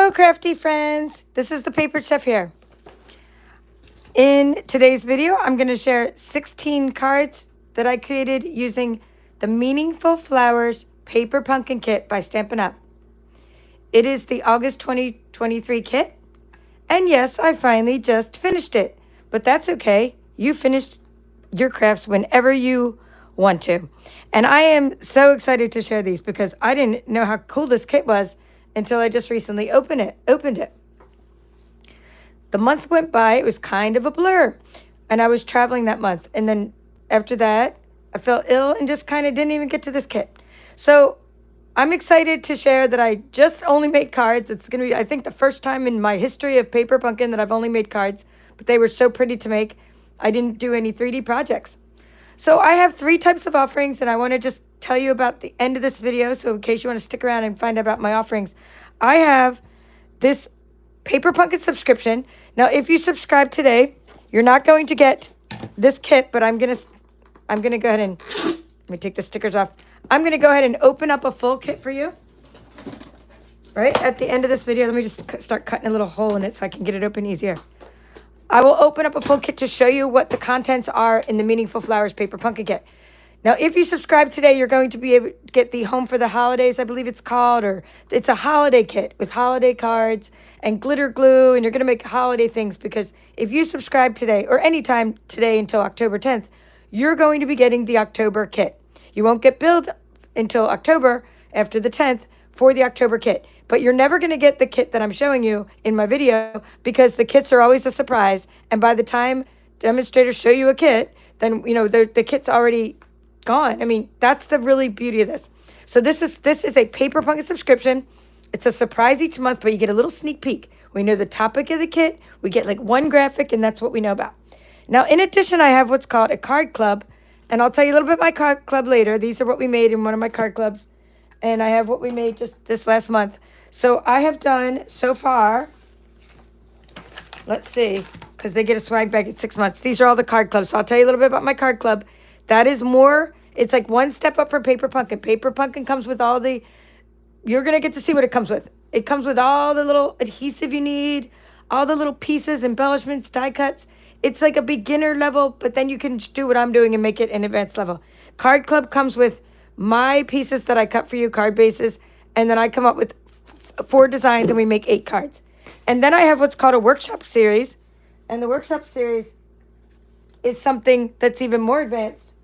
Hello, crafty friends. This is the Paper Chef here. In today's video, I'm going to share 16 cards that I created using the Meaningful Flowers Paper Pumpkin Kit by Stampin' Up. It is the August 2023 kit. And yes, I finally just finished it. But that's okay. You finished your crafts whenever you want to. And I am so excited to share these because I didn't know how cool this kit was until I just recently opened it. The month went by, it was kind of a blur. And I was traveling that month. And then after that, I felt ill and just kind of didn't even get to this kit. So I'm excited to share that I just only made cards. It's going to be, I think, the first time in my history of Paper Pumpkin that I've only made cards. But they were so pretty to make. I didn't do any 3D projects. So I have 3 types of offerings, and I want to just tell you about the end of this video. So in case you want to stick around and find out about my offerings, I have this Paper Pumpkin subscription. Now, if you subscribe today, you're not going to get this kit, but I'm gonna go ahead and let me take the stickers off. I'm gonna go ahead and open up a full kit for you. Right at the end of this video, let me just start cutting a little hole in it so I can get it open easier. I will open up a full kit to show you what the contents are in the Meaningful Flowers Paper Pumpkin Kit. Now, if you subscribe today, you're going to be able to get the Home for the Holidays, I believe it's called, or it's a holiday kit with holiday cards and glitter glue, and you're going to make holiday things because if you subscribe today, or anytime today until October 10th, you're going to be getting the October kit. You won't get billed until October after the 10th for the October kit. But you're never going to get the kit that I'm showing you in my video because the kits are always a surprise. And by the time demonstrators show you a kit, then, you know, the kit's already gone. I mean, that's the really beauty of this. So this is a Paper Pumpkin subscription. It's a surprise each month, but you get a little sneak peek. We know the topic of the kit. We get like one graphic, and that's what we know about. Now, in addition, I have what's called a card club. And I'll tell you a little bit about my card club later. These are what we made in one of my card clubs. And I have what we made just this last month. So I have done so far, let's see, because they get a swag bag at 6 months. These are all the card clubs. So I'll tell you a little bit about my card club. That is more, it's like one step up from Paper Pumpkin. Paper Pumpkin comes with all the, you're going to get to see what it comes with. It comes with all the little adhesive you need, all the little pieces, embellishments, die cuts. It's like a beginner level, but then you can do what I'm doing and make it an advanced level. Card Club comes with my pieces that I cut for you, card bases, and then I come up with 4 designs and we make 8 cards. And then I have what's called a workshop series. And the workshop series is something that's even more advanced.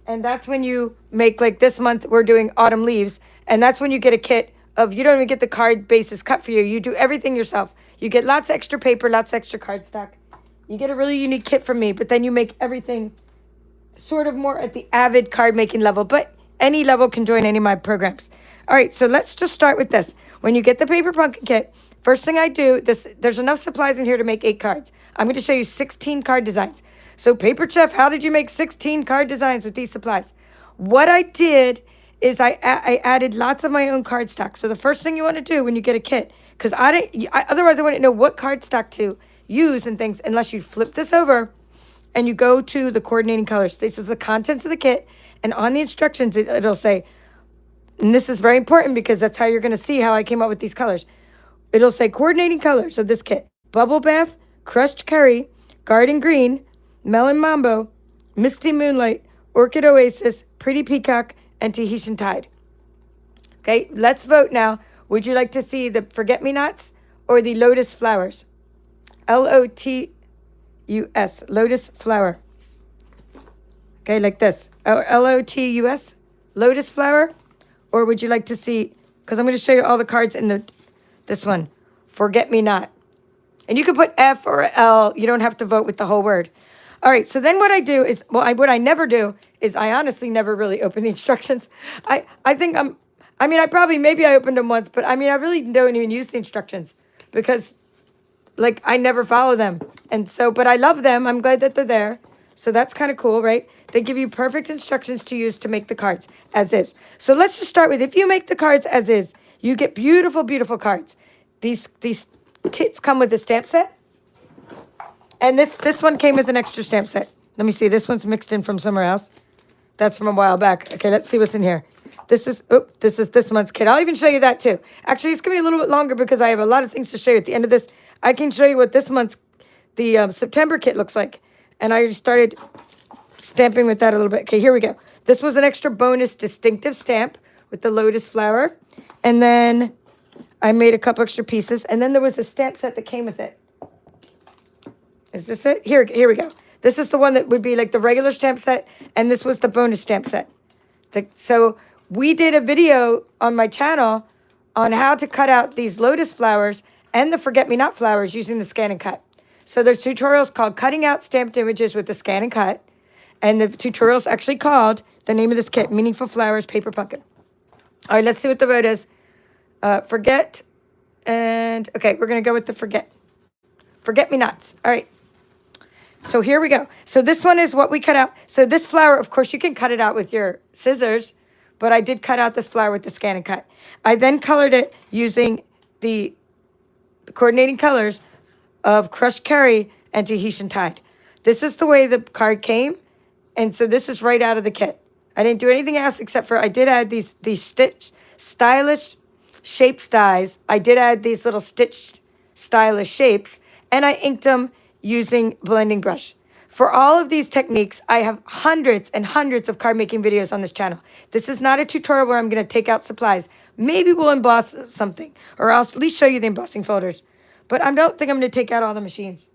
And that's when you make, like this month, we're doing autumn leaves. And that's when you get a kit of, you don't even get the card bases cut for you. You do everything yourself. You get lots of extra paper, lots of extra cardstock. You get a really unique kit from me, but then you make everything sort of more at the avid card making level. But any level can join any of my programs. All right, so let's just start with this. When you get the Paper Pumpkin Kit, first thing I do, there's enough supplies in here to make 8 cards. I'm going to show you 16 card designs. So Paper Chef, how did you make 16 card designs with these supplies? What I did is I added lots of my own cardstock. So the first thing you want to do when you get a kit, because otherwise I wouldn't know what cardstock to use and things unless you flip this over and you go to the coordinating colors. This is the contents of the kit, and on the instructions it'll say, and this is very important because that's how you're going to see how I came up with these colors. It'll say coordinating colors of this kit: Bubble Bath, Crushed Curry, Garden Green, Melon Mambo, Misty Moonlight, Orchid Oasis, Pretty Peacock, and Tahitian Tide. Okay, let's vote now. Would you like to see the Forget-Me-Nots or the Lotus Flowers? Lotus, Lotus Flower. Okay, like this. Lotus, Lotus Flower. Or would you like to see, because I'm going to show you all the cards in this one, Forget-Me-Not. And you can put F or L. You don't have to vote with the whole word. All right, so then what I do is, what I never do is I honestly never really open the instructions. I think maybe I opened them once, but I really don't even use the instructions because, like, I never follow them. And so, but I love them. I'm glad that they're there. So that's kind of cool, right? They give you perfect instructions to use to make the cards as is. So let's just start with, if you make the cards as is, you get beautiful, beautiful cards. These kits come with a stamp set. And this one came with an extra stamp set. Let me see. This one's mixed in from somewhere else. That's from a while back. Okay, let's see what's in here. This is this month's kit. I'll even show you that too. Actually, it's going to be a little bit longer because I have a lot of things to show you at the end of this. I can show you what this month's, the September kit looks like. And I started stamping with that a little bit. Okay, here we go. This was an extra bonus distinctive stamp with the Lotus flower. And then I made a couple extra pieces. And then there was a stamp set that came with it. Is this it? Here we go. This is the one that would be like the regular stamp set. And this was the bonus stamp set. So we did a video on my channel on how to cut out these Lotus flowers and the forget-me-not flowers using the ScanNCut. So there's tutorials called Cutting Out Stamped Images with the ScanNCut. And the tutorial's actually called, the name of this kit, Meaningful Flowers Paper Pumpkin. All right, let's see what the vote is. Forget, and, okay, we're going to go with the forget. Forget-me-nots. All right. So here we go. So this one is what we cut out. So this flower, of course, you can cut it out with your scissors, but I did cut out this flower with the ScanNCut. I then colored it using the coordinating colors of crushed curry and Tahitian tide. This is the way the card came, and so this is right out of the kit. I didn't do anything else except for I did add these stylish shape styes. I did add these little stitched stylish shapes, and I inked them using blending brush. For all of these techniques, I have hundreds and hundreds of card making videos on this channel. This is not a tutorial where I'm going to take out supplies. Maybe we'll emboss something, or I'll at least show you the embossing folders. But I don't think I'm going to take out all the machines.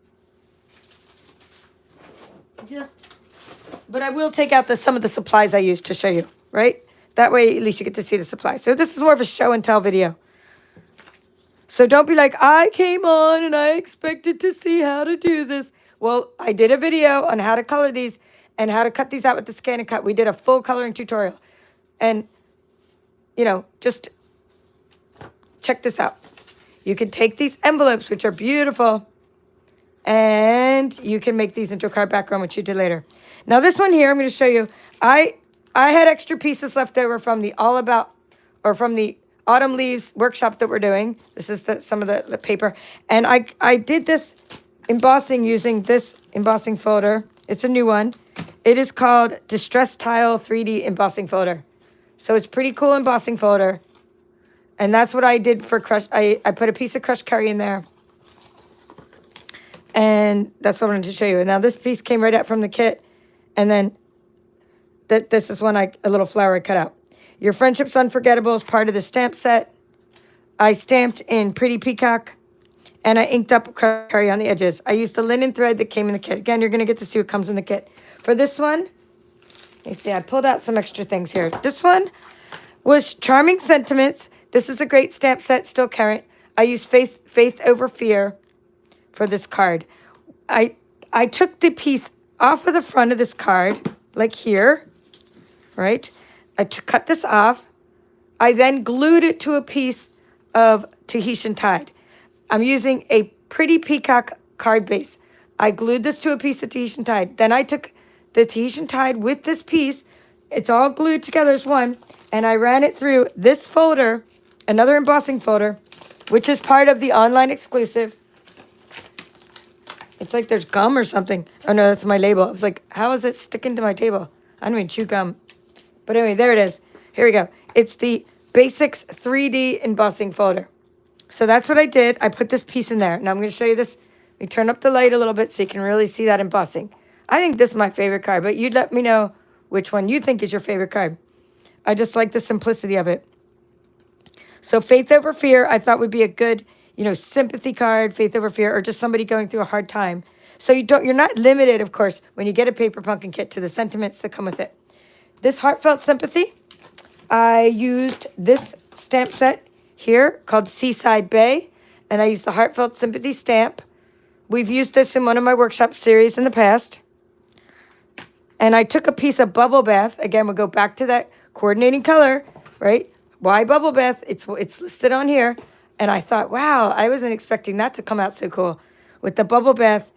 But I will take out some of the supplies I used to show you, right? That way, at least you get to see the supplies. So this is more of a show and tell video. So don't be like, I came on and I expected to see how to do this. Well, I did a video on how to color these and how to cut these out with the ScanNCut. We did a full coloring tutorial. And, you know, just check this out. You can take these envelopes, which are beautiful, and you can make these into a card background, which you did later. Now, this one here, I'm going to show you. I had extra pieces left over from the from the Autumn Leaves workshop that we're doing. This is some of the paper. And I did this embossing using this embossing folder. It's a new one. It is called Distress Tile 3D Embossing Folder. So it's pretty cool embossing folder. And that's what I did for crushed. I put a piece of crushed curry in there. And that's what I wanted to show you. And now this piece came right out from the kit. And then this is one a little flower I cut out. Your Friendship's Unforgettable is part of the stamp set. I stamped in Pretty Peacock. And I inked up crushed curry on the edges. I used the linen thread that came in the kit. Again, you're going to get to see what comes in the kit. For this one, you see I pulled out some extra things here. This one was Charming Sentiments. This is a great stamp set, still current. I used Faith Over Fear for this card. I took the piece off of the front of this card, like here, right? I cut this off. I then glued it to a piece of Tahitian tide. I'm using a Pretty Peacock card base. I glued this to a piece of Tahitian tide. Then I took the Tahitian tide with this piece. It's all glued together as one. And I ran it through this folder, another embossing folder, which is part of the online exclusive. It's like there's gum or something. Oh, no, that's my label. I was like, how is it sticking to my table? I don't even chew gum. But anyway, there it is. Here we go. It's the Basics 3D embossing folder. So that's what I did. I put this piece in there. Now I'm going to show you this. Let me turn up the light a little bit so you can really see that embossing. I think this is my favorite card, but you'd let me know which one you think is your favorite card. I just like the simplicity of it. So Faith Over Fear, I thought would be a good, sympathy card, Faith Over Fear, or just somebody going through a hard time. So you're not limited, of course, when you get a paper pumpkin kit to the sentiments that come with it. This Heartfelt Sympathy, I used this stamp set here called Seaside Bay, and I used the Heartfelt Sympathy stamp. We've used this in one of my workshop series in the past. And I took a piece of Bubble Bath. Again, we'll go back to that coordinating color, right? Why Bubble Bath? It's listed on here. And I thought, wow, I wasn't expecting that to come out so cool. With the Bubble Bath,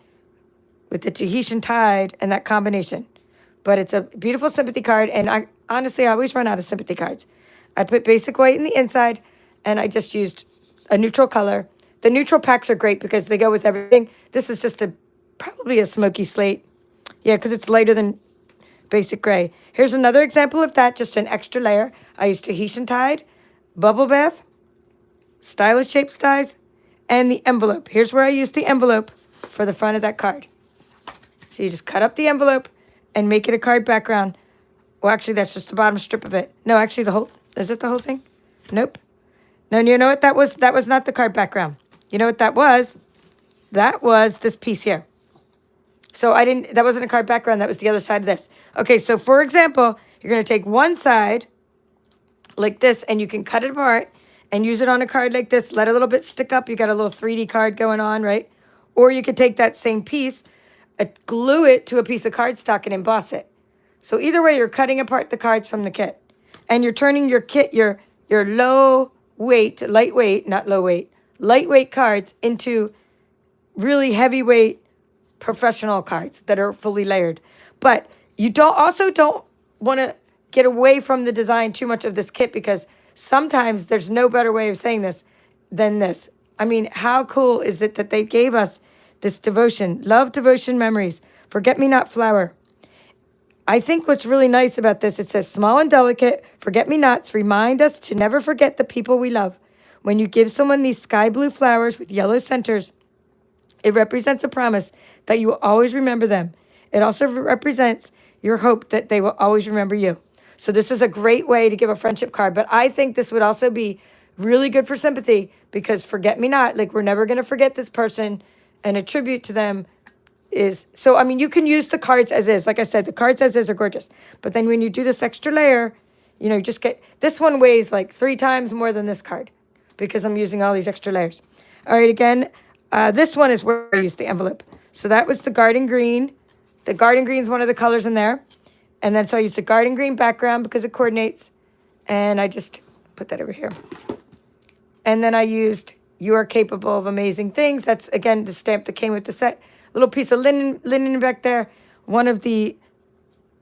with the Tahitian tide, and that combination. But it's a beautiful sympathy card. And I always run out of sympathy cards. I put basic white in the inside, and I just used a neutral color. The neutral packs are great because they go with everything. This is just probably a smoky slate. Yeah, because it's lighter than basic gray. Here's another example of that, just an extra layer. I used Tahitian Tide, Bubble Bath, Stylish Shaped Dies, and the envelope. Here's where I used the envelope for the front of that card. So you just cut up the envelope and make it a card background. Well, actually, that's just the bottom strip of it. No, actually, is it the whole thing? Nope. No, you know what that was? That was not the card background. You know what that was? That was this piece here. So that wasn't a card background. That was the other side of this. Okay, so for example, you're going to take one side like this, and you can cut it apart and use it on a card like this. Let a little bit stick up. You got a little 3D card going on, right? Or you could take that same piece, glue it to a piece of cardstock and emboss it. So either way, you're cutting apart the cards from the kit. And you're turning your kit, your lightweight cards into really heavyweight professional cards that are fully layered. But you don't want to get away from the design too much of this kit, because sometimes there's no better way of saying this than this. I mean, how cool is it that they gave us this devotion, love, devotion, memories, forget-me-not flower. I think what's really nice about this, it says, small and delicate, forget-me-nots remind us to never forget the people we love. When you give someone these sky blue flowers with yellow centers, it represents a promise that you will always remember them. It also represents your hope that they will always remember you. So this is a great way to give a friendship card, but I think this would also be really good for sympathy, because forget-me-not, like we're never going to forget this person, and a tribute to them is, so I mean, you can use the cards as is. Like I said, the cards as is are gorgeous, but then when you do this extra layer, you know, you just get, this one weighs like 3 times more than this card because I'm using all these extra layers. All right, again, this one is where I used the envelope. So that was the garden green. The garden green is one of the colors in there. And then so I used the garden green background because it coordinates. And I just put that over here. And then I used You Are Capable of Amazing Things. That's, again, the stamp that came with the set. Little piece of linen back there. One of the,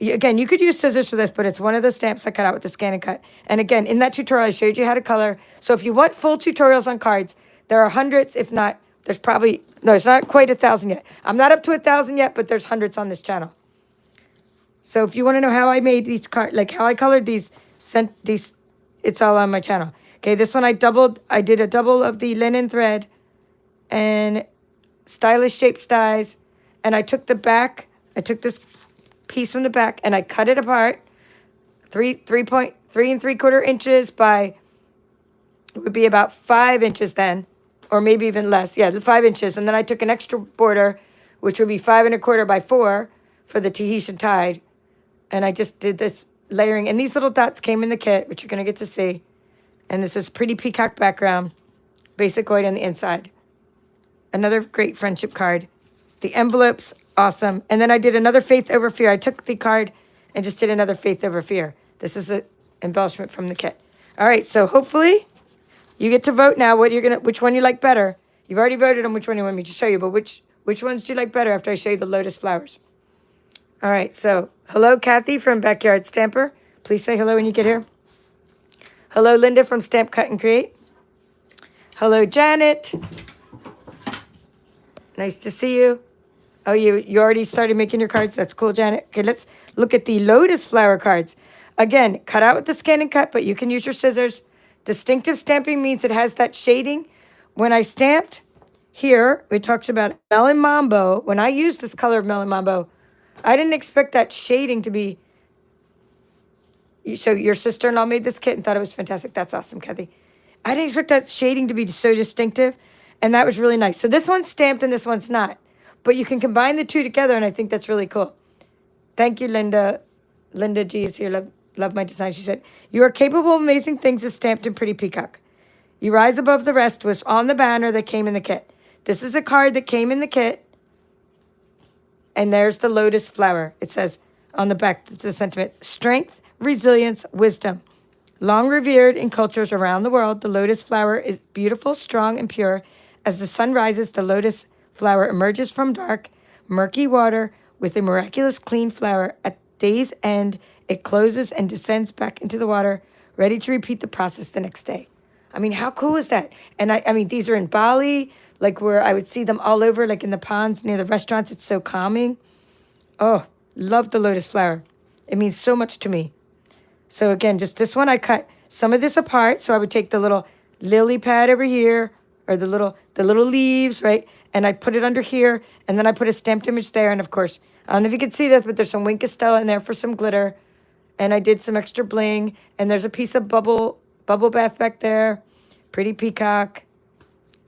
again, you could use scissors for this, but it's one of the stamps I cut out with the ScanNCut. And again, in that tutorial, I showed you how to color. So if you want full tutorials on cards, there are hundreds, if not, there's probably, no, it's not quite 1,000 yet. I'm not up to 1,000 yet, but there's hundreds on this channel. So if you want to know how I made these cards, like how I colored these, it's all on my channel. Okay, this one I did a double of the linen thread and stylish shaped dies, and I took this piece from the back and I cut it apart, 3.3 3/4 inches by, it would be about 5 inches then, or maybe even less. Yeah, 5 inches. And then I took an extra border, which would be 5 1/4 by 4 for the Tahitian Tide. And I just did this layering. And these little dots came in the kit, which you're going to get to see. And this is pretty peacock background, basic white on the inside. Another great friendship card. The envelope's awesome. And then I did another Faith Over Fear. I took the card and just did another Faith Over Fear. This is an embellishment from the kit. All right, so hopefully you get to vote now which one you like better. You've already voted on which one you want me to show you, but which ones do you like better after I show you the Lotus flowers? All right, so hello, Kathy from Backyard Stamper. Please say hello when you get here. Hello, Linda from Stamp, Cut, and Create. Hello, Janet. Nice to see you. Oh, you already started making your cards? That's cool, Janet. Okay, let's look at the Lotus flower cards. Again, cut out with the ScanNCut, but you can use your scissors. Distinctive stamping means it has that shading. When I stamped here, it talks about Melon Mambo. When I used this color of Melon Mambo, I didn't expect that shading to be. So your sister-in-law made this kit and thought it was fantastic. That's awesome, Kathy. I didn't expect that shading to be so distinctive, and that was really nice. So this one's stamped and this one's not. But you can combine the two together, and I think that's really cool. Thank you, Linda. Linda G is here. Love my design. She said, You Are Capable of Amazing Things is stamped in Pretty Peacock. You Rise Above the Rest was on the banner that came in the kit. This is a card that came in the kit. And there's the Lotus flower. It says on the back, the sentiment, strength, resilience, wisdom. Long revered in cultures around the world, the lotus flower is beautiful, strong, and pure. As the sun rises, the lotus flower emerges from dark, murky water with a miraculous clean flower. At day's end, it closes and descends back into the water, ready to repeat the process the next day. I mean, how cool is that? And I mean, these are in Bali, like where I would see them all over, like in the ponds near the restaurants. It's so calming. Oh, love the lotus flower. It means so much to me. So again, just this one, I cut some of this apart. So I would take the little lily pad over here, or the little leaves, right? And I put it under here, and then I put a stamped image there. And of course, I don't know if you can see this, but there's some Wink Estella in there for some glitter. And I did some extra bling. And there's a piece of bubble bath back there. Pretty peacock.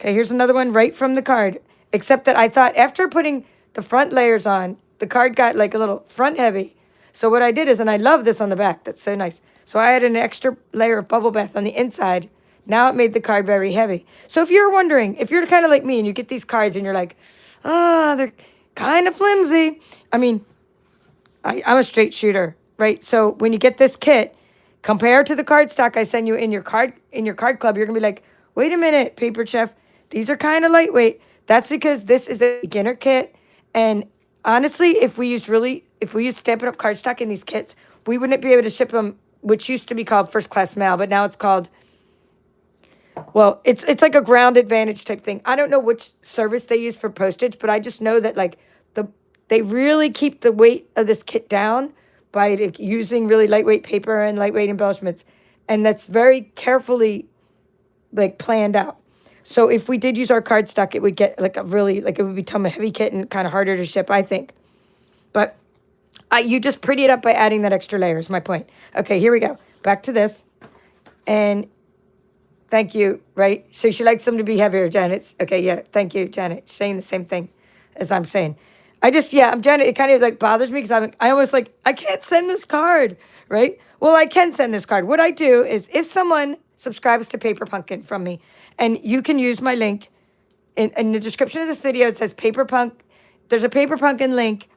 Okay, here's another one right from the card. Except that I thought after putting the front layers on, the card got like a little front heavy. So what I did is, and I love this on the back. That's so nice. So I added an extra layer of bubble bath on the inside. Now it made the card very heavy. So if you're wondering, if you're kind of like me and you get these cards and you're like, they're kind of flimsy. I mean, I'm a straight shooter, right? So when you get this kit, compared to the cardstock I send you in your card club, you're gonna be like, wait a minute, Paper Chef, these are kind of lightweight. That's because this is a beginner kit. And honestly, if we used Stampin' Up! Cardstock in these kits, we wouldn't be able to ship them, which used to be called first class mail, but now it's called, well, it's like a ground advantage type thing. I don't know which service they use for postage, but I just know that like they really keep the weight of this kit down by using really lightweight paper and lightweight embellishments. And that's very carefully like planned out. So if we did use our cardstock, it would get like it would become a heavy kit and kind of harder to ship, I think. But you just pretty it up by adding that extra layer is my point. Okay, here we go. Back to this. And thank you, right? So she likes them to be heavier, Janet. Okay, yeah, thank you, Janet. She's saying the same thing as I'm saying. I'm Janet, it kind of like bothers me because I almost like, I can't send this card, right? Well, I can send this card. What I do is if someone subscribes to Paper Pumpkin from me, and you can use my link in the description of this video, it says Paper Punk. There's a Paper Pumpkin link,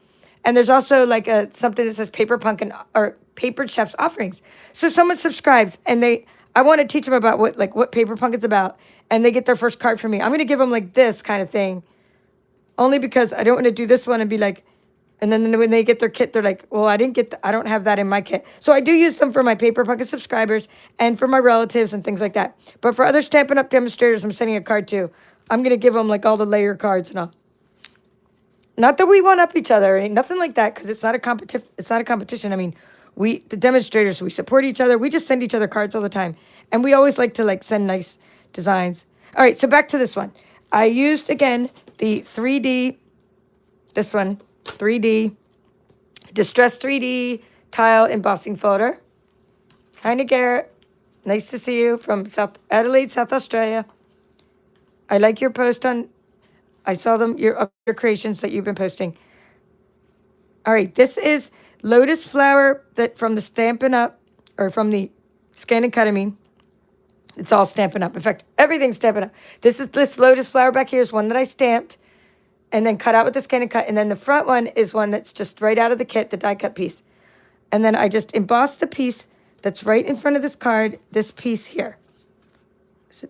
and there's also like something that says Paper Pumpkin or Paper Chef's offerings. So someone subscribes, and I want to teach them about what Paper Pumpkin's about, and they get their first card from me. I'm going to give them like this kind of thing, only because I don't want to do this one and be like, and then when they get their kit, they're like, well, I don't have that in my kit. So I do use them for my Paper Pumpkin subscribers and for my relatives and things like that. But for other Stampin' Up! Demonstrators, I'm sending a card to. I'm going to give them like all the layer cards and all. Not that we one up each other, nothing like that, because it's not a competition. I mean, the demonstrators, we support each other. We just send each other cards all the time. And we always like to like send nice designs. All right, so back to this one. I used, again, the 3D, this one, 3D, Distress 3D Tile Embossing Folder. Hi, Garrett. Nice to see you from South Adelaide, South Australia. I like your post I saw your creations that you've been posting. All right, this is Lotus flower from the Stampin' Up, or from the ScanNCut, I mean. It's all Stampin' Up. In fact, everything's Stampin' Up. This Lotus flower back here is one that I stamped and then cut out with the ScanNCut. And then the front one is one that's just right out of the kit, the die cut piece. And then I just embossed the piece that's right in front of this card, this piece here.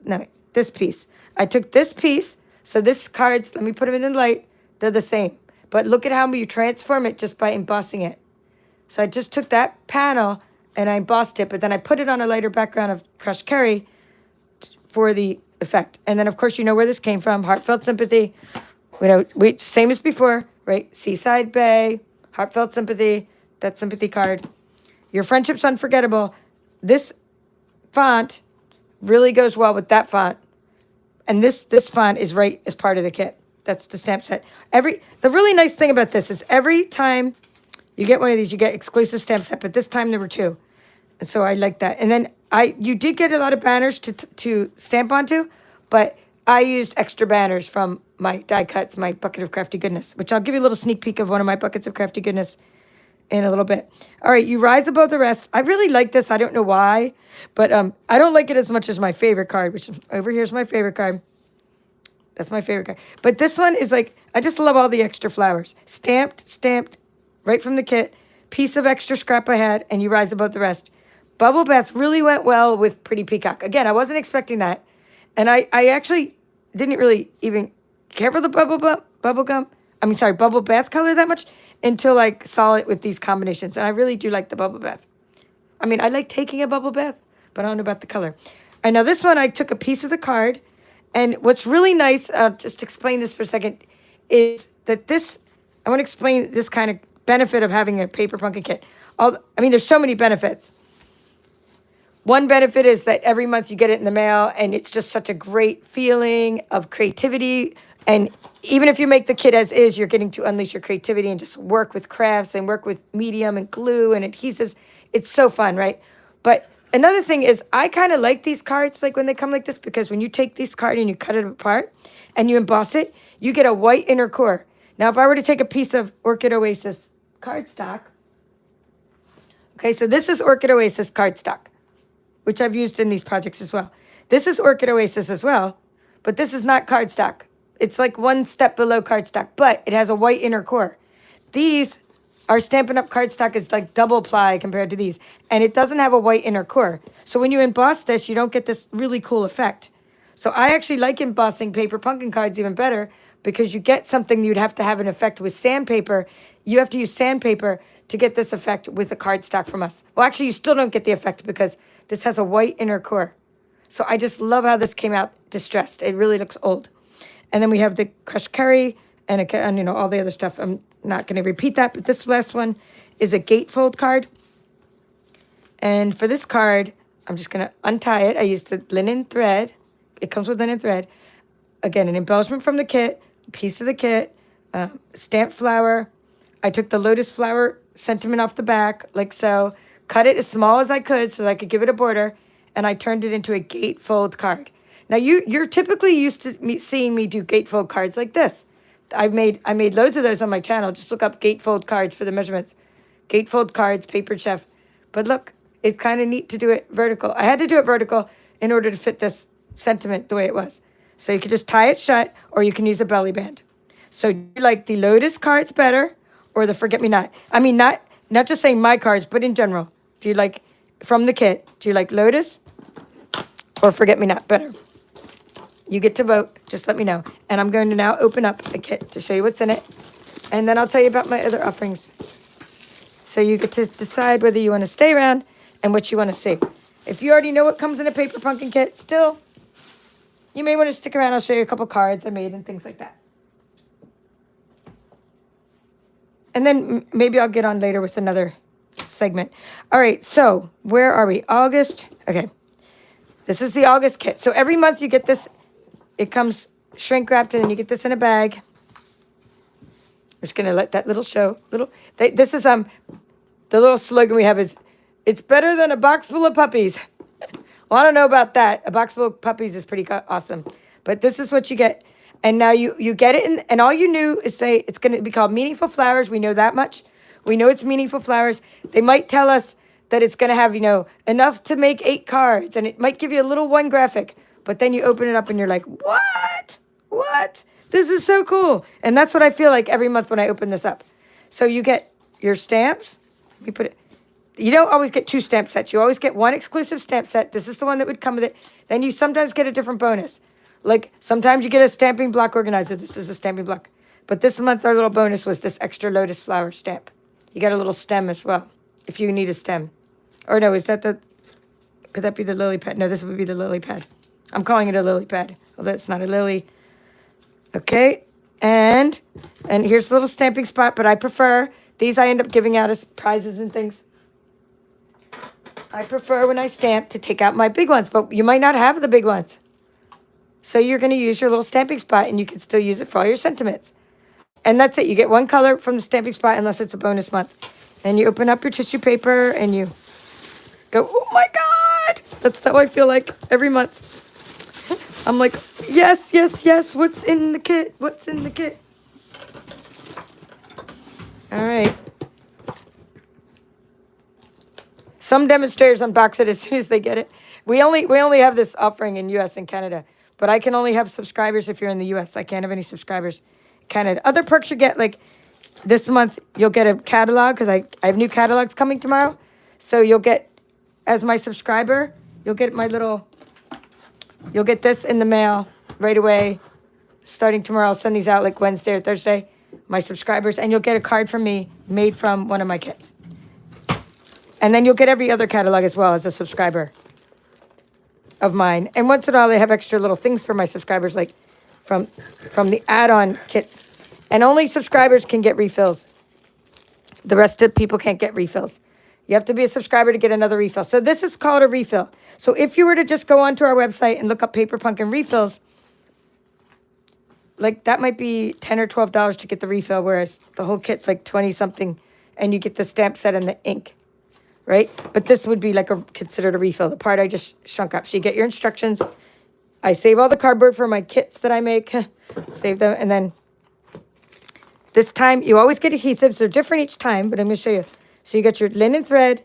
No, this piece. I took this piece, so this card's, let me put them in the light, they're the same. But look at how you transform it just by embossing it. So I just took that panel and I embossed it, but then I put it on a lighter background of crushed curry for the effect. And then, of course, you know where this came from, Heartfelt Sympathy. Same as before, right? Seaside Bay, Heartfelt Sympathy, that sympathy card. Your Friendship's Unforgettable. This font really goes well with that font. And this font is right as part of the kit. That's the stamp set. The really nice thing about this is every time you get one of these, you get exclusive stamp set, but this time there were two. And so I like that. And then you did get a lot of banners to stamp onto, but I used extra banners from my die cuts, my bucket of crafty goodness, which I'll give you a little sneak peek of one of my buckets of crafty goodness in a little bit. All right, you rise above the rest. I really like this. I don't know why, but I don't like it as much as my favorite card, which over here's my favorite card. That's my favorite card. But this one is like, I just love all the extra flowers. Stamped, right from the kit. Piece of extra scrap I had, and you rise above the rest. Bubble bath really went well with Pretty Peacock. Again, I wasn't expecting that. And I actually didn't really even care for the bubble bath color that much until I saw it with these combinations. And I really do like the bubble bath. I mean, I like taking a bubble bath, but I don't know about the color. All right, now this one, I took a piece of the card. And what's really nice, just to explain this for a second, is that I want to explain this kind of benefit of having a Paper Pumpkin kit. There's so many benefits. one benefit is that every month you get it in the mail, and it's just such a great feeling of creativity. And even if you make the kit as is, you're getting to unleash your creativity and just work with crafts and work with medium and glue and adhesives. It's so fun, right? But another thing is I kind of like these cards, like when they come like this, because when you take this card and you cut it apart and you emboss it, you get a white inner core. Now, if I were to take a piece of Orchid Oasis cardstock, okay, so this is Orchid Oasis cardstock, which I've used in these projects as well. This is Orchid Oasis as well, but this is not cardstock. It's like one step below cardstock, but it has a white inner core. These are Stampin' Up! Cardstock is like double ply compared to these, and it doesn't have a white inner core. So when you emboss this, you don't get this really cool effect. So I actually like embossing paper pumpkin cards even better because you get something you'd have to have an effect with sandpaper. You have to use sandpaper to get this effect with the cardstock from us. Well, actually, you still don't get the effect because this has a white inner core. So I just love how this came out distressed. It really looks old. And then we have the crushed curry and you know, all the other stuff. I'm not going to repeat that, but this last one is a gatefold card. And for this card, I'm just going to untie it. I used the linen thread. It comes with linen thread. Again, an embellishment from the kit, a piece of the kit, stamped flower. I took the Lotus flower sentiment off the back, like so, cut it as small as I could so that I could give it a border, and I turned it into a gatefold card. Now, you're typically used to seeing me do gatefold cards like this. I made loads of those on my channel. Just look up gatefold cards for the measurements. Gatefold cards, Paper Chef. But look, it's kind of neat to do it vertical. I had to do it vertical in order to fit this sentiment the way it was. So you could just tie it shut, or you can use a belly band. So do you like the Lotus cards better or the Forget-Me-Not? I mean, not just saying my cards, but in general. Do you like, from the kit, do you like Lotus or Forget-Me-Not better? You get to vote. Just let me know. And I'm going to now open up the kit to show you what's in it. And then I'll tell you about my other offerings. So you get to decide whether you want to stay around and what you want to see. If you already know what comes in a paper pumpkin kit, still, you may want to stick around. I'll show you a couple cards I made and things like that. And then maybe I'll get on later with another segment. All right, so where are we? August. Okay. This is the August kit. So every month you get this. It comes shrink wrapped, and then you get this in a bag. I'm just gonna let that little show. This is the little slogan we have is, "It's better than a box full of puppies." Well, I don't know about that. A box full of puppies is pretty awesome, but this is what you get. And now you get it, and all you knew is say it's gonna be called Meaningful Flowers. We know that much. We know it's Meaningful Flowers. They might tell us that it's gonna have, you know, enough to make 8 cards, and it might give you a little one graphic. But then you open it up and you're like, what? What? This is so cool. And that's what I feel like every month when I open this up. So you get your stamps. We put it. You don't always get 2 stamp sets. You always get 1 exclusive stamp set. This is the one that would come with it. Then you sometimes get a different bonus. Like sometimes you get a stamping block organizer. This is a stamping block. But this month our little bonus was this extra Lotus flower stamp. You get a little stem as well if you need a stem. Or no, is that could that be the lily pad? No, this would be the lily pad. I'm calling it a lily pad, although it's not a lily. Okay, and here's the little stamping spot, but I prefer, these I end up giving out as prizes and things. I prefer when I stamp to take out my big ones, but you might not have the big ones. So you're going to use your little stamping spot, and you can still use it for all your sentiments. And that's it. You get 1 color from the stamping spot unless it's a bonus month. And you open up your tissue paper, and you go, oh my God! That's how I feel like every month. I'm like, yes, yes, yes. What's in the kit? What's in the kit? All right. Some demonstrators unbox it as soon as they get it. We only have this offering in U.S. and Canada, but I can only have subscribers if you're in the U.S. I can't have any subscribers in Canada. Other perks you get, like this month, you'll get a catalog because I have new catalogs coming tomorrow. So you'll get, as my subscriber, you'll get you'll get this in the mail right away. Starting tomorrow, I'll send these out like Wednesday or Thursday, my subscribers, and you'll get a card from me made from one of my kits. And then you'll get every other catalog as well as a subscriber of mine. And once in a while, they have extra little things for my subscribers, like from the add-on kits. And only subscribers can get refills. The rest of people can't get refills. You have to be a subscriber to get another refill. So this is called a refill. So if you were to just go onto our website and look up Paper Pumpkin refills, like that might be $10 or $12 to get the refill, whereas the whole kit's like 20 something, and you get the stamp set and the ink, right? But this would be like considered a refill. The part I just shrunk up. So you get your instructions. I save all the cardboard for my kits that I make. Save them, and then this time you always get adhesives. They're different each time, but I'm going to show you. So you got your linen thread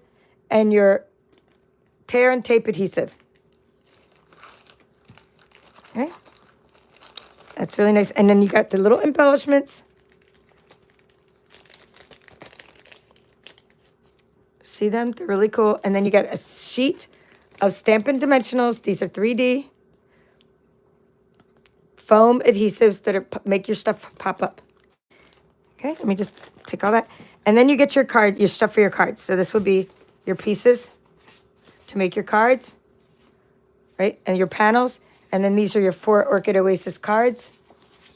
and your tear and tape adhesive. Okay. That's really nice. And then you got the little embellishments. See them? They're really cool. And then you got a sheet of Stampin' Dimensionals. These are 3D foam adhesives that make your stuff pop up. Okay, let me just take all that. And then you get your stuff for your cards. So this would be your pieces to make your cards, right? And your panels. And then these are your 4 Orchid Oasis cards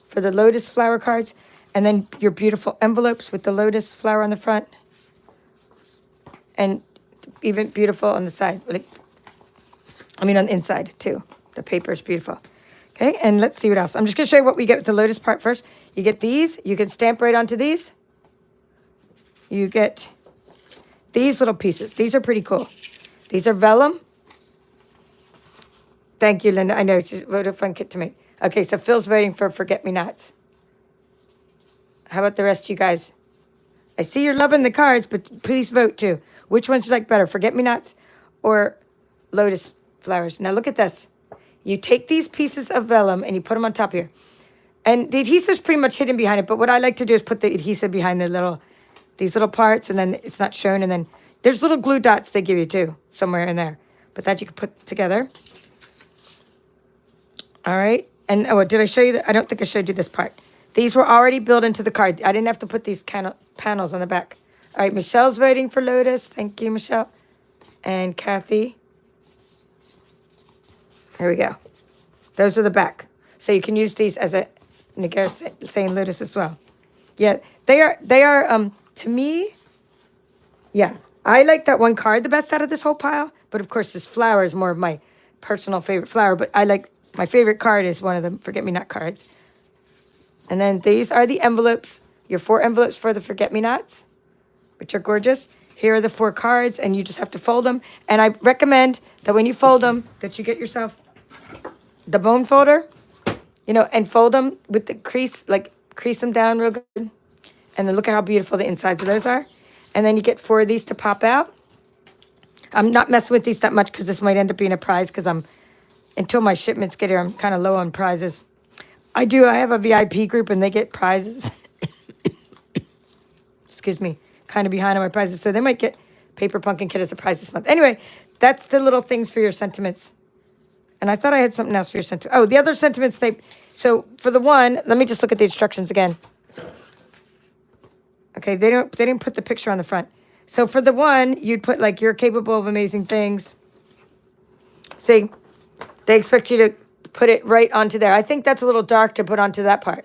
for the Lotus flower cards. And then your beautiful envelopes with the Lotus flower on the front. And even beautiful on the side. On the inside too. The paper is beautiful. Okay, and let's see what else. I'm just going to show you what we get with the Lotus part first. You get these. You can stamp right onto these. You get these little pieces. These are pretty cool. These are vellum. Thank you, Linda. I know, what a fun kit to make. Okay, so Phil's voting for Forget-Me-Nots. How about the rest of you guys? I see you're loving the cards, but please vote too. Which ones you like better, Forget-Me-Nots or Lotus flowers? Now look at this. You take these pieces of vellum and you put them on top here. And the adhesive's pretty much hidden behind it, but what I like to do is put the adhesive behind these little parts, and then it's not shown, and then there's little glue dots they give you too, somewhere in there. But that you can put together. All right. And, oh, did I show you that? I don't think I showed you this part. These were already built into the card. I didn't have to put these panels on the back. All right, Michelle's voting for Lotus. Thank you, Michelle. And Kathy. There we go. Those are the back. So you can use these as a Nigara saying Lotus as well. Yeah, they are, to me, yeah. I like that one card the best out of this whole pile. But, of course, this flower is more of my personal favorite flower. But my favorite card is one of the Forget-Me-Not cards. And then these are the envelopes. Your 4 envelopes for the Forget-Me-Nots, which are gorgeous. Here are the 4 cards, and you just have to fold them. And I recommend that when you fold them, that you get yourself the bone folder, and fold them with the crease them down real good. And then look at how beautiful the insides of those are. And then you get 4 of these to pop out. I'm not messing with these that much because this might end up being a prize because until my shipments get here, I'm kind of low on prizes. I have a VIP group and they get prizes. Excuse me, kind of behind on my prizes. So they might get Paper Pumpkin Kit as a prize this month. Anyway, that's the little things for your sentiments. And I thought I had something else for your sentiment. Oh, the other sentiments, so for the one, let me just look at the instructions again. Okay, they didn't put the picture on the front. So for the one, you'd put you're capable of amazing things. See, they expect you to put it right onto there. I think that's a little dark to put onto that part.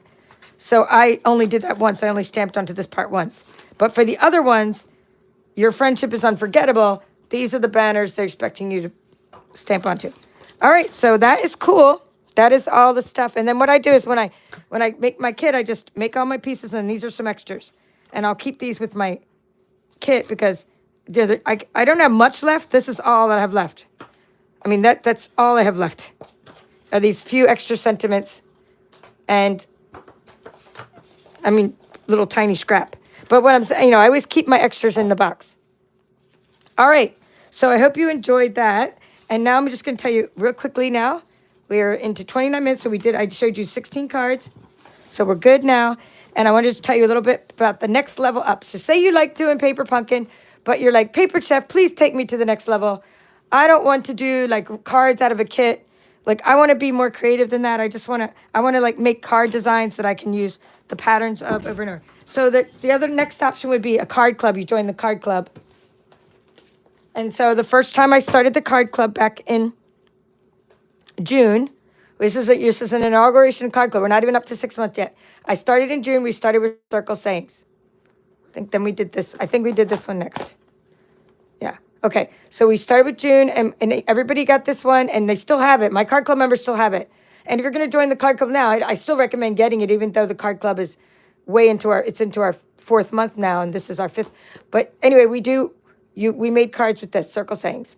So I only did that once. I only stamped onto this part once. But for the other ones, your friendship is unforgettable. These are the banners they're expecting you to stamp onto. All right, so that is cool. That is all the stuff. And then what I do is when I make my kit, I just make all my pieces, and these are some extras. And I'll keep these with my kit because I don't have much left. This is all that I have left. I mean, that's all I have left are these few extra sentiments and, little tiny scrap. But what I'm saying, I always keep my extras in the box. All right, so I hope you enjoyed that. And now I'm just going to tell you real quickly now. We're into 29 minutes, so I showed you 16 cards. So we're good now. And I want to just tell you a little bit about the next level up. So say you like doing Paper Pumpkin, but you're like, Paper Chef, please take me to the next level. I don't want to do cards out of a kit. I want to be more creative than that. I want to make card designs that I can use the patterns of over and over. So the other next option would be a card club. You join the card club. And so the first time I started the card club back in June, this is an inauguration card club. We're not even up to 6 months yet. I started in June. We started with Circle Sayings. I think we did this one next. Okay, so we started with June, and everybody got this one, and they still have it. My card club members still have it. And if you're going to join the card club now, I still recommend getting it, even though the card club is way into our fourth month now, and this is our fifth. But anyway, we made cards with this, circle sayings.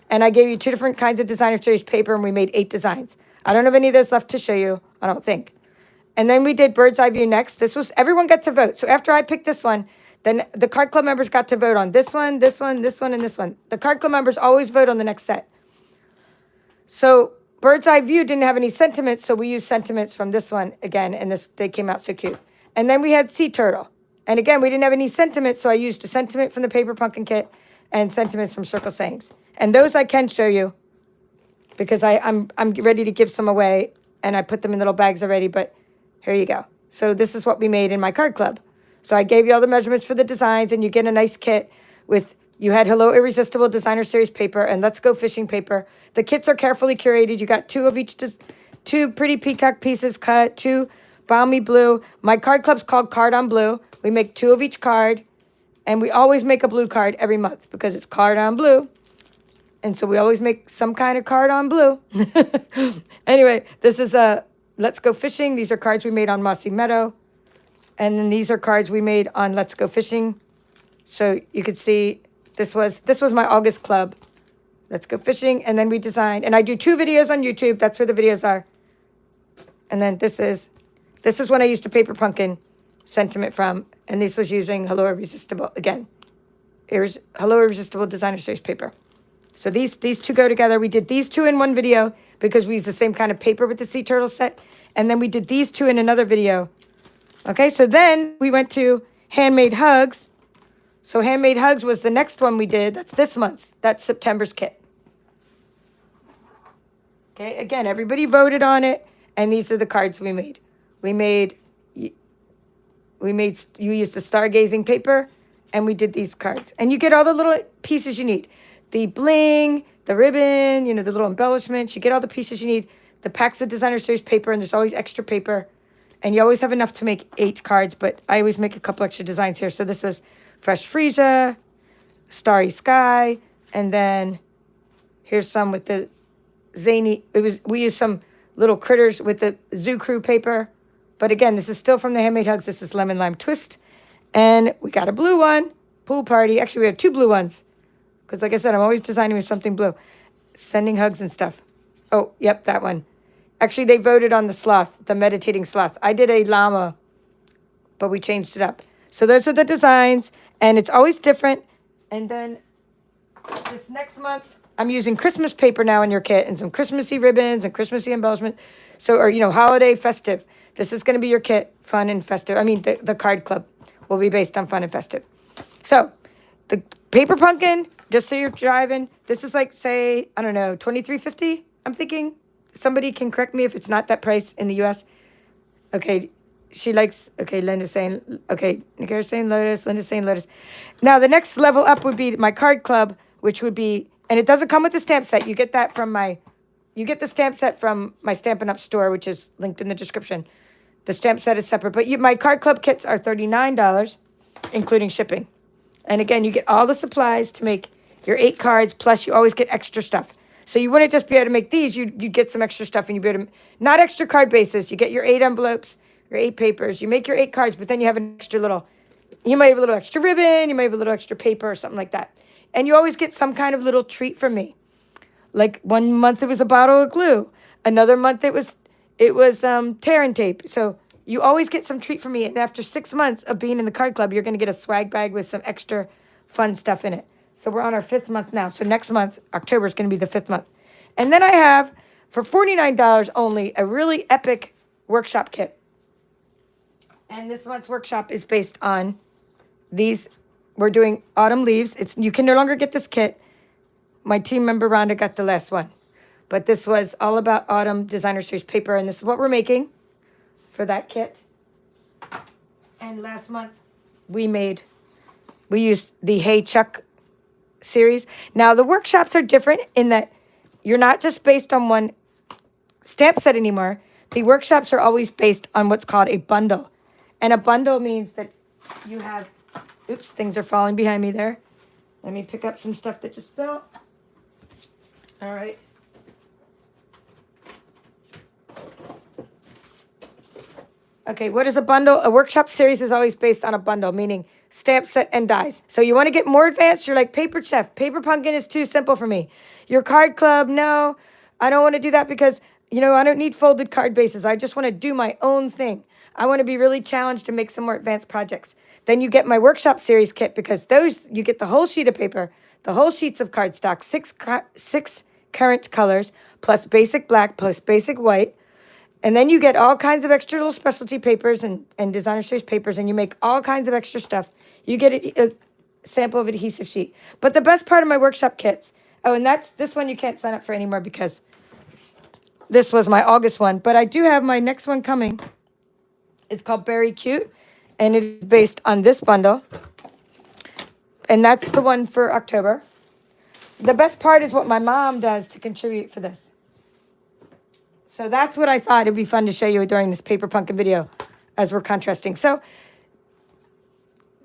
And I gave you 2 different kinds of designer series paper, and we made 8 designs. I don't have any of those left to show you, I don't think. And then we did bird's eye view next. Everyone got to vote. So after I picked this one, then the card club members got to vote on this one, this one, this one, and this one. The card club members always vote on the next set. So bird's eye view didn't have any sentiments, so we used sentiments from this one again, and they came out so cute. And then we had sea turtle. And again, we didn't have any sentiments, so I used a sentiment from the paper pumpkin kit and sentiments from circle sayings. And those I can show you because I'm ready to give some away, and I put them in little bags already, but here you go. So this is what we made in my card club. So I gave you all the measurements for the designs, and you get a nice kit with, you had Hello Irresistible Designer Series paper and Let's Go Fishing paper. The kits are carefully curated. You got 2 of each, 2 pretty peacock pieces cut, 2 balmy blue. My card club's called Card on Blue. We make 2 of each card, and we always make a blue card every month because it's Card on Blue. And so we always make some kind of card on blue. Anyway, this is a Let's Go Fishing. These are cards we made on Mossy Meadow. And then these are cards we made on Let's Go Fishing. So you could see this was my August club. Let's Go Fishing. And then we designed, and I do 2 videos on YouTube. That's where the videos are. And then this is when I used a paper pumpkin sentiment from. And this was using Hello Irresistible again. Hello Irresistible Designer Series paper. So these 2 go together. We did these 2 in one video because we used the same kind of paper with the sea turtle set. And then we did these 2 in another video. Okay, so then we went to Handmade Hugs. So Handmade Hugs was the next one we did. That's this month. That's September's kit. Okay, again, everybody voted on it, and these are the cards we made. You used the stargazing paper, and we did these cards. And you get all the little pieces you need. The bling, the ribbon, the little embellishments. You get all the pieces you need. The packs of designer series paper, and there's always extra paper. And you always have enough to make 8 cards, but I always make a couple extra designs here. So this is Fresh Freesia, Starry Sky, and then here's some with the zany. We used some little critters with the Zoo Crew paper. But again, this is still from the Handmade Hugs. This is Lemon Lime Twist. And we got a blue one, Pool Party. Actually, we have 2 blue ones. Because like I said, I'm always designing with something blue. Sending hugs and stuff. Oh, yep, that one. Actually, they voted on the sloth, the meditating sloth. I did a llama, but we changed it up. So those are the designs, and it's always different. And then this next month, I'm using Christmas paper now in your kit and some Christmassy ribbons and Christmassy embellishment. So, or, holiday festive. This is going to be your kit, fun and festive. I mean, the card club will be based on fun and festive. So the paper pumpkin, just so you're driving, this is like, say, I don't know, $23.50, I'm thinking. Somebody can correct me if it's not that price in the U.S. Okay, Linda's saying, Nick's saying Lotus, Linda's saying Lotus. Now, the next level up would be my card club, which would be, and it doesn't come with the stamp set. You get that from you get the stamp set from my Stampin' Up store, which is linked in the description. The stamp set is separate, but my card club kits are $39, including shipping. And again, you get all the supplies to make your 8 cards, plus you always get extra stuff. So you wouldn't just be able to make these, you'd get some extra stuff, and you'd be able to, not extra card bases, you get your 8 envelopes, your 8 papers, you make your 8 cards, but then you have an extra little, you might have a little extra ribbon, you might have a little extra paper or something like that. And you always get some kind of little treat from me. Like one month it was a bottle of glue. Another month it was tear and tape. So you always get some treat from me. And after 6 months of being in the card club, you're going to get a swag bag with some extra fun stuff in it. So we're on our 5th month now. So next month, October, is going to be the 5th month. And then I have, for $49 only, a really epic workshop kit. And this month's workshop is based on these. We're doing autumn leaves. You can no longer get this kit. My team member Rhonda got the last one. But this was all about autumn designer series paper. And this is what we're making for that kit. And last month, we used the Hey Chuck series. Now, the workshops are different in that you're not just based on one stamp set anymore. The workshops are always based on what's called a bundle. And a bundle means that you have, oops, things are falling behind me there. Let me pick up some stuff that just fell. All right. Okay, what is a bundle? A workshop series is always based on a bundle, meaning stamp set and dies. So you want to get more advanced, you're like Paper Chef. Paper Pumpkin is too simple for me. Your card club, no, I don't want to do that because, you know, I don't need folded card bases. I just want to do my own thing. I want to be really challenged to make some more advanced projects. Then you get my workshop series kit because those, you get the whole sheet of paper, the whole sheets of cardstock, six current colors, plus basic black, plus basic white. And then you get all kinds of extra little specialty papers and designer series papers, and you make all kinds of extra stuff. You get a sample of adhesive sheet. But the best part of my workshop kits, oh, and that's this one you can't sign up for anymore because this was my August one. But I do have my next one coming. It's called Very Cute, and it is based on this bundle. And that's the one for October. The best part is what my mom does to contribute for this. So that's what I thought it'd be fun to show you during this Paper Pumpkin video as we're contrasting. So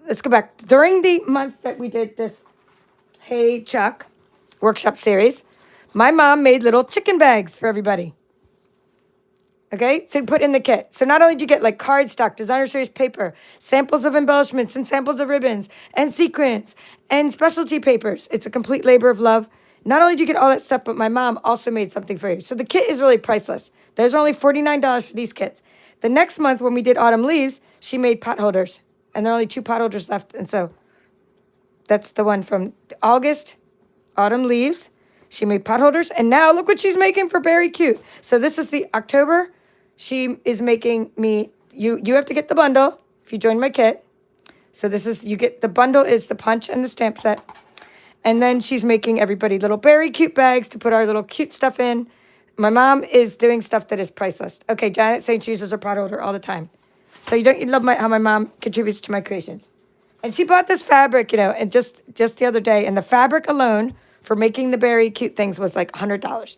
let's go back. During the month that we did this Hey Chuck workshop series, my mom made little chicken bags for everybody. Okay, so put in the kit. So not only do you get like cardstock, designer series paper, samples of embellishments and samples of ribbons and sequins and specialty papers. It's a complete labor of love. Not only do you get all that stuff, but my mom also made something for you. So the kit is really priceless. There's only $49 for these kits. The next month when we did Autumn Leaves, she made pot holders. And there are only 2 pot holders left. And so that's the one from August, Autumn Leaves. She made pot holders. And now look what she's making for Very Cute. So this is the October. She is making me, you have to get the bundle if you join my kit. So this is, you get, the bundle is the punch and the stamp set. And then she's making everybody little Very Cute bags to put our little cute stuff in. My mom is doing stuff that is priceless. Okay, Janet saying she uses her pot holder all the time. So you love how my mom contributes to my creations. And she bought this fabric, you know, and just the other day. And the fabric alone for making the Very Cute things was like $100.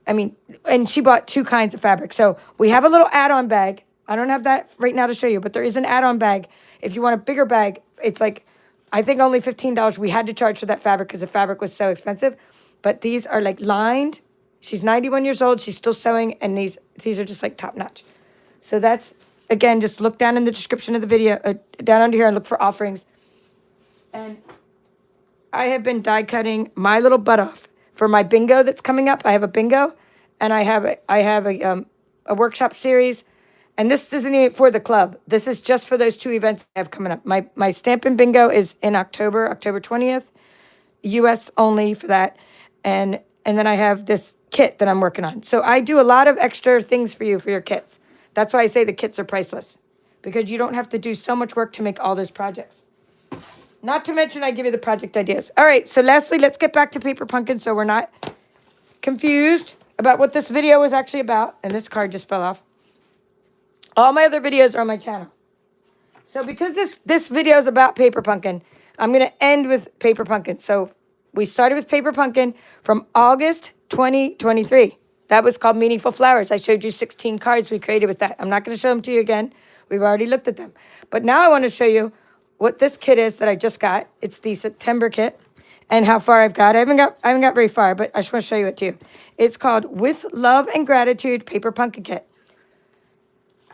I mean, and she bought 2 kinds of fabric. So we have a little add-on bag. I don't have that right now to show you, but there is an add-on bag. If you want a bigger bag, it's like, I think only $15. We had to charge for that fabric because the fabric was so expensive. But these are like lined. She's 91 years old. She's still sewing. And these are just like top notch. So that's, again, just look down in the description of the video, down under here and look for offerings. And I have been die cutting my little butt off for my bingo that's coming up. I have a bingo and I have a workshop series. And this isn't even for the club. This is just for those 2 events I have coming up. My Stampin' Bingo is in October 20th. US only for that. And then I have this kit that I'm working on. So I do a lot of extra things for you for your kits. That's why I say the kits are priceless. Because you don't have to do so much work to make all those projects. Not to mention I give you the project ideas. All right, so lastly, let's get back to Paper Pumpkin so we're not confused about what this video was actually about. And this card just fell off. All my other videos are on my channel. So because this video is about Paper Pumpkin, I'm going to end with Paper Pumpkin. So we started with Paper Pumpkin from August 2023. That was called Meaningful Flowers. I showed you 16 cards we created with that. I'm not going to show them to you again. We've already looked at them. But now I want to show you what this kit is that I just got. It's the September kit and how far I've got. I haven't got very far, but I just want to show you it too. It's called With Love and Gratitude Paper Pumpkin Kit.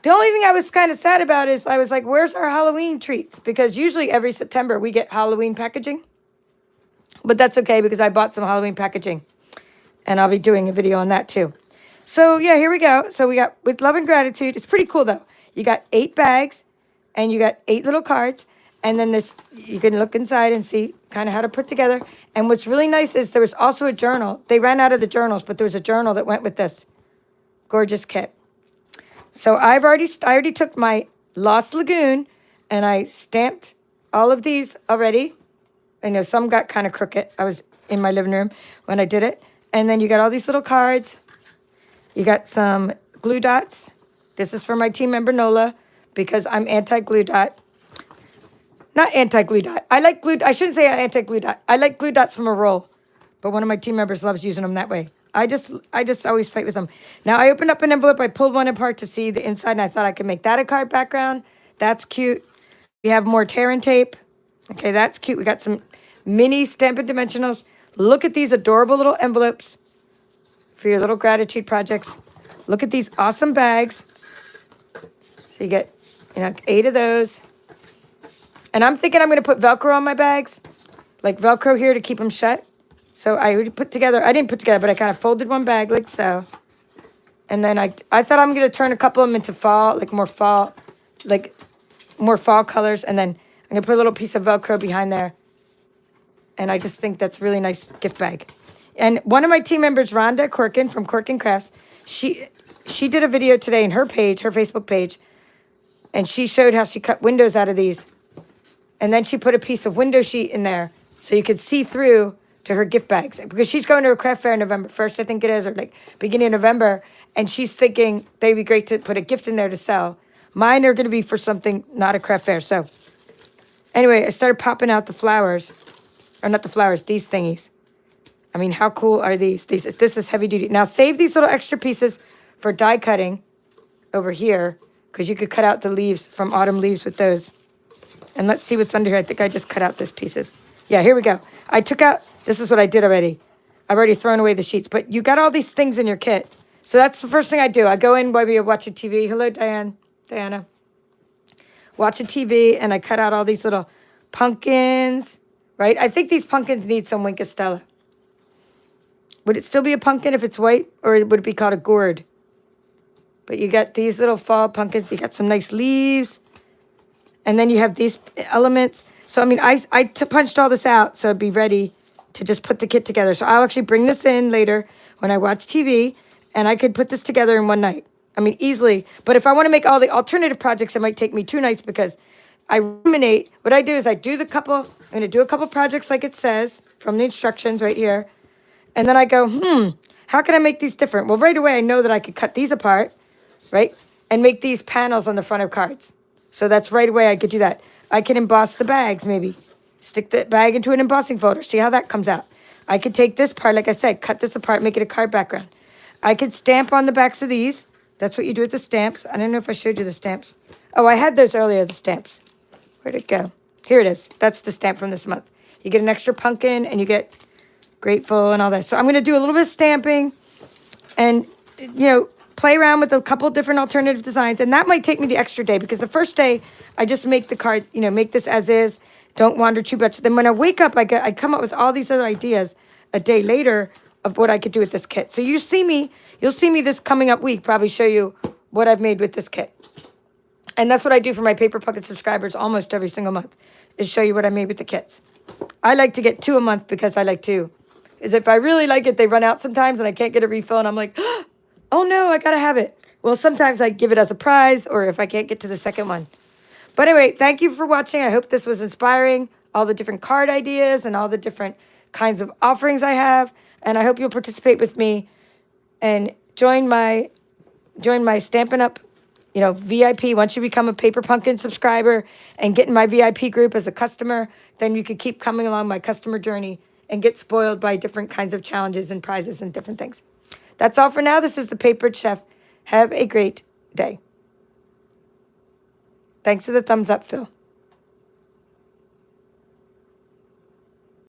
The only thing I was kind of sad about is I was like, where's our Halloween treats? Because usually every September we get Halloween packaging. But that's okay because I bought some Halloween packaging. And I'll be doing a video on that too. So yeah, here we go. So we got With Love and Gratitude. It's pretty cool though. You got 8 bags and you got 8 little cards. And then this, you can look inside and see kind of how to put together. And what's really nice is there was also a journal. They ran out of the journals, but there was a journal that went with this gorgeous kit. So I already took my Lost Lagoon and I stamped all of these already. I know some got kind of crooked. I was in my living room when I did it. And then you got all these little cards. You got some glue dots. This is for my team member Nola because I'm anti-glue dot. Not anti-glue dot. I like glue. I shouldn't say anti-glue dot. I like glue dots from a roll. But one of my team members loves using them that way. I just always fight with them. Now, I opened up an envelope. I pulled one apart to see the inside, and I thought I could make that a card background. That's cute. We have more tear and tape. Okay, that's cute. We got some mini Stampin' Dimensionals. Look at these adorable little envelopes for your little gratitude projects. Look at these awesome bags. So you get, 8 of those. And I'm thinking I'm going to put Velcro on my bags, like Velcro here to keep them shut. So I didn't put together, but I kind of folded one bag like so. And then I thought I'm going to turn a couple of them into fall, like more fall colors. And then I'm going to put a little piece of Velcro behind there. And I just think that's a really nice gift bag. And one of my team members, Rhonda Corkin from Corkin Crafts, she did a video today in her page, her Facebook page, and she showed how she cut windows out of these. And then she put a piece of window sheet in there so you could see through to her gift bags. Because she's going to a craft fair November 1st, I think it is, or like beginning of November. And she's thinking they'd be great to put a gift in there to sell. Mine are going to be for something, not a craft fair. So anyway, I started popping out the flowers. Or not the flowers, these thingies. I mean, how cool are these? This is heavy duty. Now save these little extra pieces for die cutting over here. Because you could cut out the leaves from autumn leaves with those. And let's see what's under here. I think I just cut out those pieces. Yeah, here we go. I took out, this is what I did already. I've already thrown away the sheets. But you got all these things in your kit. So that's the first thing I do. I go in while we're watching TV. Hello, Diana. Watching TV, and I cut out all these little pumpkins, right? I think these pumpkins need some Wink of Stella. Would it still be a pumpkin if it's white, or would it be called a gourd? But you got these little fall pumpkins. You got some nice leaves. And then you have these elements. So, I mean, I punched all this out so it'd be ready to just put the kit together. So I'll actually bring this in later when I watch TV, and I could put this together in one night. I mean, easily. But if I want to make all the alternative projects, it might take me 2 nights because I ruminate. What I do is I'm going to do a couple projects like it says from the instructions right here. And then I go, how can I make these different? Well, right away, I know that I could cut these apart, right? And make these panels on the front of cards. So that's right away I could do that. I can emboss the bags maybe. Stick the bag into an embossing folder. See how that comes out. I could take this part, like I said, cut this apart, make it a card background. I could stamp on the backs of these. That's what you do with the stamps. I don't know if I showed you the stamps. Oh, I had those earlier, the stamps. Where'd it go? Here it is. That's the stamp from this month. You get an extra pumpkin and you get grateful and all that. So I'm going to do a little bit of stamping and, play around with a couple different alternative designs. And that might take me the extra day because the first day I just make the card, make this as is. Don't wander too much. Then when I wake up, I come up with all these other ideas a day later of what I could do with this kit. So you'll see me this coming up week, probably show you what I've made with this kit. And that's what I do for my Paper Pumpkin subscribers almost every single month, is show you what I made with the kits. I like to get 2 a month because I like to. Is if I really like it, they run out sometimes and I can't get a refill and I'm like, oh no, I gotta have it. Well, sometimes I give it as a prize or if I can't get to the second one. But anyway, thank you for watching. I hope this was inspiring, all the different card ideas and all the different kinds of offerings I have. And I hope you'll participate with me and join my Stampin' Up! VIP. Once you become a Paper Pumpkin subscriber and get in my VIP group as a customer, then you could keep coming along my customer journey and get spoiled by different kinds of challenges and prizes and different things. That's all for now. This is the Papered Chef. Have a great day. Thanks for the thumbs up, Phil.